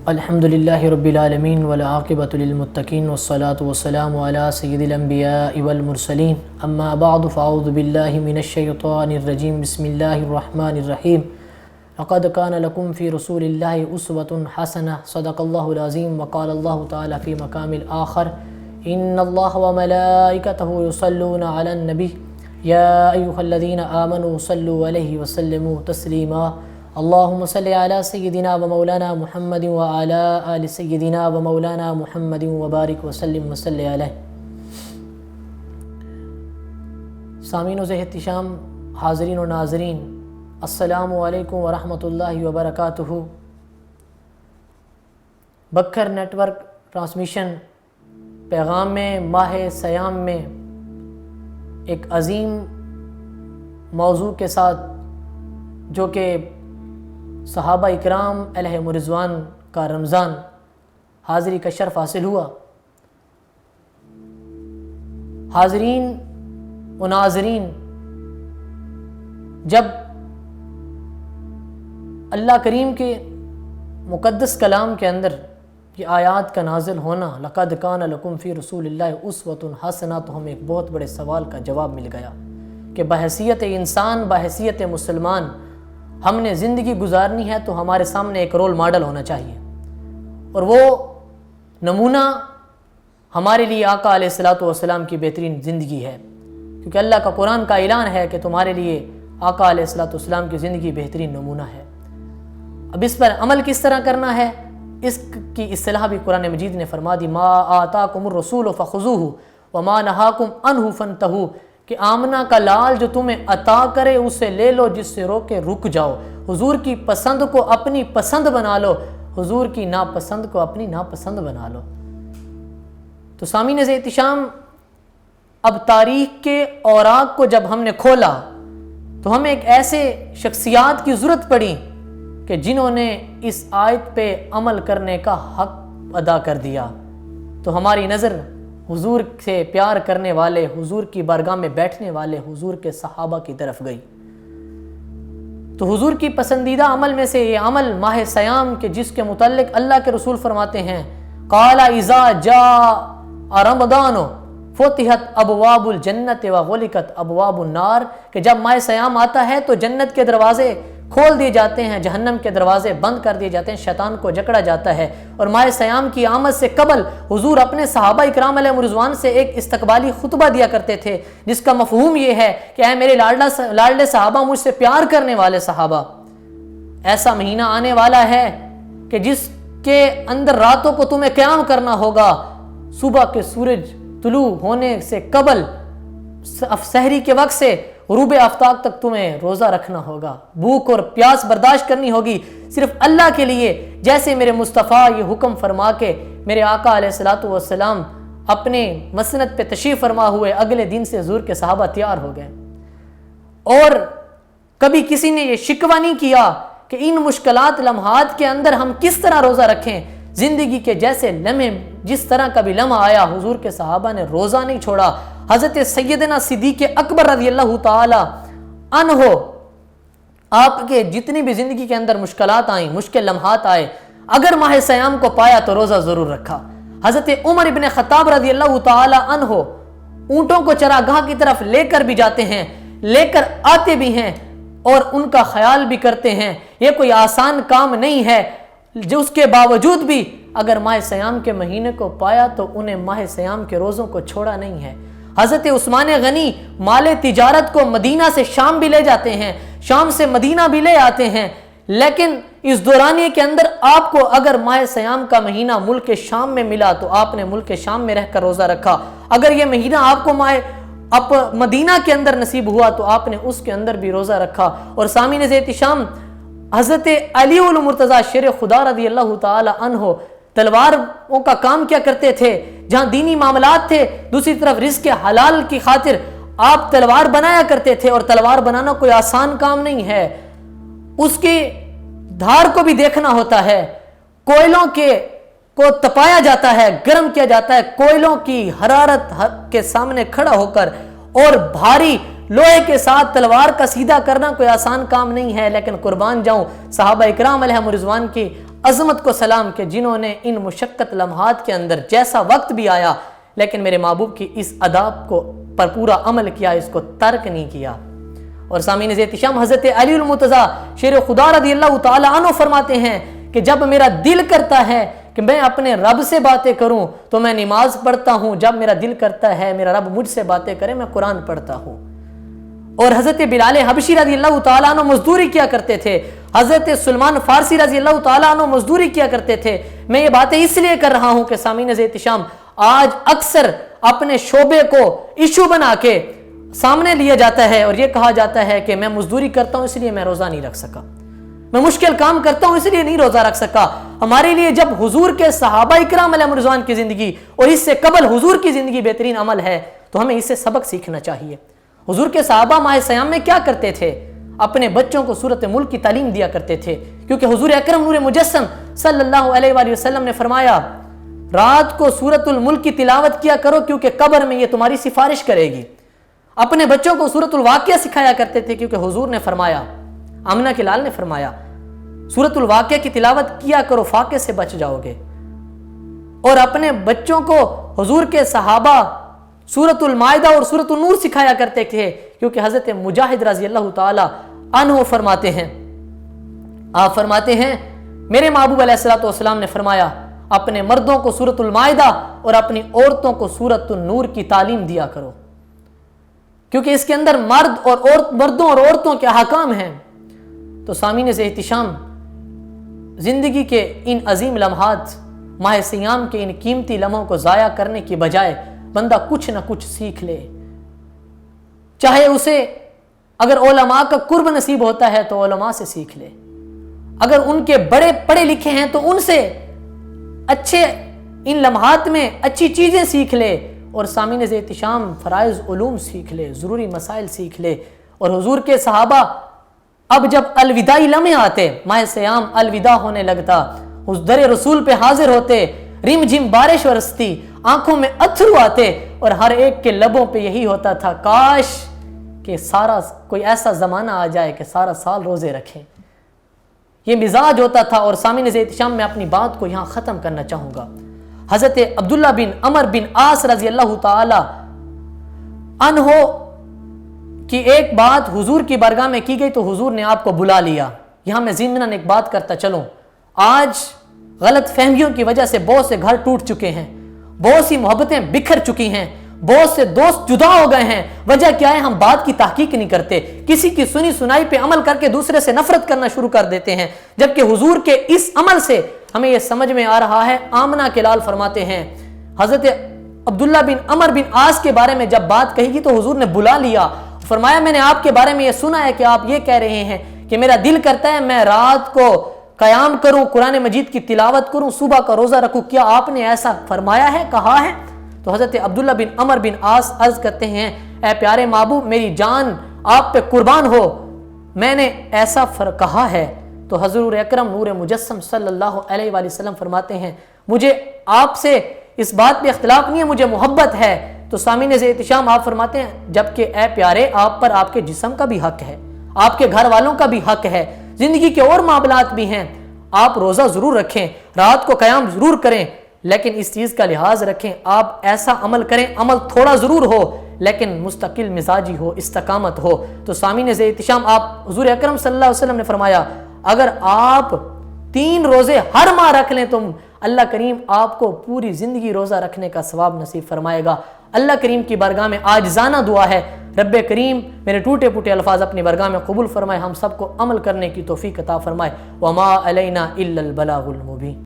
الحمدللہ رب العالمین والعاقبۃ للمتقین والصلاة والسلام علی سید الانبیاء والمرسلین اما بعد فاعوذ باللہ من الشیطان الرجیم بسم اللہ الرحمن الرحیم لقد کان لکم فی رسول اللہ اسوۃ حسنہ صدق اللہ العظیم وقال اللہ تعالی فی مقام آخر ان اللہ وملائکتہ یصلون علی النبی یا ایہا الذین آمنوا صلوا علیہ وسلموا تسلیما اللہم صلی علی سیدنا و مولانا محمد وعلی آل سیدنا و مولانا محمد وبارک وسلم وصلی علیہ۔ سامعین و ذی احتشام، حاضرین و ناظرین، السلام علیکم ورحمۃ اللہ وبرکاتہ۔ بکھر نیٹ ورک ٹرانسمیشن پیغام ماہ سیام میں ایک عظیم موضوع کے ساتھ، جو کہ صحابہ اکرام علیہم رضوان کا رمضان حاضری کا شرف حاصل ہوا۔ حاضرین و ناظرین، جب اللہ کریم کے مقدس کلام کے اندر یہ آیات کا نازل ہونا، لقد کان لکم فی رسول اللہ اسوۃ حسنہ، تو ہمیں ایک بہت بڑے سوال کا جواب مل گیا کہ بحیثیت انسان، بحیثیت مسلمان، ہم نے زندگی گزارنی ہے تو ہمارے سامنے ایک رول ماڈل ہونا چاہیے، اور وہ نمونہ ہمارے لیے آقا علیہ الصلوۃ والسلام کی بہترین زندگی ہے، کیونکہ اللہ کا قرآن کا اعلان ہے کہ تمہارے لیے آقا علیہ الصلوۃ والسلام کی زندگی بہترین نمونہ ہے۔ اب اس پر عمل کس طرح کرنا ہے، اس کی اصطلاح بھی قرآن مجید نے فرما دی، ما آتاکم الرسول فخذوہ وما نہاکم عنہ فانتہوا، کہ آمنہ کا لال جو تمہیں عطا کرے اسے لے لو، جس سے روکے رک جاؤ۔ حضور کی پسند کو اپنی پسند بنا لو، حضور کی ناپسند کو اپنی ناپسند بنا لو۔ تو سامعین ذی احتشام، اب تاریخ کے اوراق کو جب ہم نے کھولا تو ہمیں ایک ایسے شخصیات کی ضرورت پڑی کہ جنہوں نے اس آیت پہ عمل کرنے کا حق ادا کر دیا۔ تو ہماری نظر حضور سے پیار کرنے والے، حضور کی بارگاہ میں بیٹھنے والے حضور کے صحابہ کی طرف گئی۔ تو حضور کی پسندیدہ عمل میں سے یہ عمل ماہ سیام کے، جس کے متعلق اللہ کے رسول فرماتے ہیں، قال اذا جاء رمضان فتحت ابواب الجنت وغلقت ابواب النار، کہ جب ماہ سیام آتا ہے تو جنت کے دروازے کھول دیے جاتے ہیں، جہنم کے دروازے بند کر دیے جاتے ہیں، شیطان کو جکڑا جاتا ہے۔ اور ماہ سیام کی آمد سے قبل حضور اپنے صحابہ اکرام علیہ رضوان سے ایک استقبالی خطبہ دیا کرتے تھے، جس کا مفہوم یہ ہے کہ اے میرے لاڈلے صحابہ، مجھ سے پیار کرنے والے صحابہ، ایسا مہینہ آنے والا ہے کہ جس کے اندر راتوں کو تمہیں قیام کرنا ہوگا، صبح کے سورج طلوع ہونے سے قبل سحری کے وقت سے غروب آفتاب تک تمہیں روزہ رکھنا ہوگا، بھوک اور پیاس برداشت کرنی ہوگی صرف اللہ کے لیے، جیسے میرے مصطفیٰ یہ حکم فرما کے میرے آقا علیہ الصلوۃ والسلام اپنے مسند پہ تشریف فرما ہوئے، اگلے دن سے حضور کے صحابہ تیار ہو گئے۔ اور کبھی کسی نے یہ شکوہ نہیں کیا کہ ان مشکلات لمحات کے اندر ہم کس طرح روزہ رکھیں۔ زندگی کے جیسے لمحے، جس طرح کا بھی لمحہ آیا، حضور کے صحابہ نے روزہ نہیں چھوڑا۔ حضرت سیدنا صدیق اکبر رضی اللہ تعالی عنہ، آپ کے جتنی بھی زندگی کے اندر مشکلات آئیں، مشکل لمحات آئے، اگر ماہ سیام کو پایا تو روزہ ضرور رکھا۔ حضرت عمر ابن خطاب رضی اللہ تعالی عنہ اونٹوں کو چراگاہ کی طرف لے کر بھی جاتے ہیں، لے کر آتے بھی ہیں، اور ان کا خیال بھی کرتے ہیں۔ یہ کوئی آسان کام نہیں ہے، جو اس کے باوجود بھی اگر ماہ سیام کے مہینے کو پایا تو انہیں ماہ سیام کے روزوں کو چھوڑا نہیں ہے۔ حضرت عثمان غنی مال تجارت کو مدینہ سے شام بھی لے جاتے ہیں، شام سے مدینہ بھی لے آتے ہیں، لیکن اس دورانیے کے اندر آپ کو اگر ماہ سیام کا مہینہ ملک شام میں ملا تو آپ نے ملک شام میں رہ کر روزہ رکھا، اگر یہ مہینہ آپ کو مدینہ کے اندر نصیب ہوا تو آپ نے اس کے اندر بھی روزہ رکھا۔ اور سامعین ذی احتشام، حضرت علی المرتضیٰ شیر خدا رضی اللہ تعالی عنہ تلواروں کا کام کیا کرتے تھے، جہاں دینی معاملات تھے، دوسری طرف رزق حلال کی خاطر آپ تلوار بنایا کرتے تھے، اور تلوار بنانا کوئی آسان کام نہیں ہے، اس کی دھار کو بھی دیکھنا ہوتا ہے، کوئلوں کو تپایا جاتا ہے، گرم کیا جاتا ہے، کوئلوں کی حرارت کے سامنے کھڑا ہو کر، اور بھاری لوہے کے ساتھ تلوار کا سیدھا کرنا کوئی آسان کام نہیں ہے، لیکن قربان جاؤں صحابہ اکرام علیہم رضوان کی عظمت کو سلام کہ جنہوں نے ان مشقت لمحات کے اندر جیسا وقت بھی آیا لیکن میرے محبوب کی اس اداب کو پر پورا عمل کیا، اس کو ترک نہیں کیا۔ اور سامعین احتشام، حضرت علی المرتضیٰ شیر خدا رضی اللہ تعالی عنہ فرماتے ہیں کہ جب میرا دل کرتا ہے کہ میں اپنے رب سے باتیں کروں تو میں نماز پڑھتا ہوں، جب میرا دل کرتا ہے میرا رب مجھ سے باتیں کرے میں قرآن پڑھتا ہوں۔ اور حضرت بلال حبشی رضی اللہ تعالیٰ عنہ مزدوری کیا کرتے تھے، حضرت سلمان فارسی رضی اللہ تعالیٰ عنہ مزدوری کیا کرتے تھے۔ میں یہ باتیں اس لیے کر رہا ہوں کہ سامعین احتشام، آج اکثر اپنے شعبے کو ایشو بنا کے سامنے لیا جاتا ہے اور یہ کہا جاتا ہے کہ میں مزدوری کرتا ہوں اس لیے میں روزہ نہیں رکھ سکا، میں مشکل کام کرتا ہوں اس لیے نہیں روزہ رکھ سکا۔ ہمارے لیے جب حضور کے صحابہ اکرام علیہم رضوان کی زندگی اور اس سے قبل حضور کی زندگی بہترین عمل ہے تو ہمیں اس سے سبق سیکھنا چاہیے۔ حضور کے صحابہ ماہ سیام میں کیا کرتے تھے؟ اپنے بچوں کو سورۃ ملک کی تعلیم دیا کرتے تھے، کیونکہ حضور اکرم نور مجسم صلی اللہ علیہ وآلہ وسلم نے فرمایا رات کو سورۃ الملک کی تلاوت کیا کرو کیونکہ قبر میں یہ تمہاری سفارش کرے گی۔ اپنے بچوں کو سورۃ الواقعہ سکھایا کرتے تھے کیونکہ حضور نے فرمایا، آمنہ کے لال نے فرمایا سورۃ الواقعہ کی تلاوت کیا کرو فاقے سے بچ جاؤ گے۔ اور اپنے بچوں کو حضور کے صحابہ سورۃ المائدہ اور سورۃ النور سکھایا کرتے تھے کیونکہ حضرت مجاہد رضی اللہ تعالی عنہ فرماتے ہیں، آپ فرماتے ہیں میرے محبوب علیہ الصلوۃ والسلام نے فرمایا اپنے مردوں کو سورۃ المائدہ اور اپنی عورتوں کو سورۃ النور کی تعلیم دیا کرو کیونکہ اس کے اندر مردوں اور عورتوں کے احکام ہیں۔ تو سامعین احتشام، زندگی کے ان عظیم لمحات، ماہ سیام کے ان قیمتی لمحوں کو ضائع کرنے کی بجائے بندہ کچھ نہ کچھ سیکھ لے، چاہے اسے اگر علماء کا قرب نصیب ہوتا ہے تو علماء سے سیکھ لے، اگر ان کے بڑے پڑھے لکھے ہیں تو ان سے اچھے ان لمحات میں اچھی چیزیں سیکھ لے، اور سامعین احتشام فرائض علوم سیکھ لے، ضروری مسائل سیکھ لے۔ اور حضور کے صحابہ اب جب الوداعی لمحے آتے، ماہ سیام الوداع ہونے لگتا، در رسول پہ حاضر ہوتے، رم جھم بارش برستی، آنکھوں میں اتھرو آتے اور ہر ایک کے لبوں پہ یہی ہوتا تھا کاش کہ کوئی ایسا زمانہ آ جائے کہ سارا سال روزے رکھیں۔ یہ مزاج ہوتا تھا۔ اور سامعین احتشام، میں اپنی بات کو یہاں ختم کرنا چاہوں گا۔ حضرت عبداللہ بن عمر بن عاص رضی اللہ تعالی عنہ کی ایک بات حضور کی بارگاہ میں کی گئی تو حضور نے آپ کو بلا لیا۔ یہاں میں ضمناً ایک بات کرتا چلوں، آج غلط فہمیوں کی وجہ سے بہت سے گھر ٹوٹ چکے ہیں، بہت سی محبتیں بکھر چکی ہیں، بہت سے دوست جدا ہو گئے ہیں۔ وجہ کیا ہے؟ ہم بات کی تحقیق نہیں کرتے، کسی کی سنی سنائی پہ عمل کر کے دوسرے سے نفرت کرنا شروع کر دیتے ہیں، جبکہ حضور کے اس عمل سے ہمیں یہ سمجھ میں آ رہا ہے۔ آمنہ کے لال فرماتے ہیں حضرت عبداللہ بن عمر بن عاص کے بارے میں جب بات کہی گی تو حضور نے بلا لیا، فرمایا میں نے آپ کے بارے میں یہ سنا ہے کہ آپ یہ کہہ رہے ہیں کہ میرا دل کرتا ہے میں رات کو قیام کروں، قرآن مجید کی تلاوت کروں، صبح کا روزہ رکھوں، کیا آپ نے ایسا فرمایا ہے، کہا ہے؟ تو حضرت عبداللہ بن عمر بن عاص عرض کرتے ہیں اے پیارے محبوب میری جان آپ پہ قربان ہو، میں نے ایسا کہا ہے۔ تو حضور اکرم نور مجسم صلی اللہ علیہ وآلہ وسلم فرماتے ہیں مجھے آپ سے اس بات پہ اختلاف نہیں ہے، مجھے محبت ہے۔ تو سامعین احتشام، آپ فرماتے ہیں جبکہ اے پیارے آپ پر آپ کے جسم کا بھی حق ہے، آپ کے گھر والوں کا بھی حق ہے، زندگی کے اور معاملات بھی ہیں، آپ روزہ ضرور رکھیں، رات کو قیام ضرور کریں، لیکن اس چیز کا لحاظ رکھیں آپ ایسا عمل کریں، عمل تھوڑا ضرور ہو لیکن مستقل مزاجی ہو، استقامت ہو۔ تو سامعین احتشام، آپ حضور اکرم صلی اللہ علیہ وسلم نے فرمایا اگر آپ 3 روزے ہر ماہ رکھ لیں تو اللہ کریم آپ کو پوری زندگی روزہ رکھنے کا ثواب نصیب فرمائے گا۔ اللہ کریم کی بارگاہ میں عاجزانہ دعا ہے رب کریم میرے ٹوٹے پھوٹے الفاظ اپنی بارگاہ میں قبول فرمائے، ہم سب کو عمل کرنے کی توفیق عطا فرمائے۔ وما علینا الا البلاغ المبین۔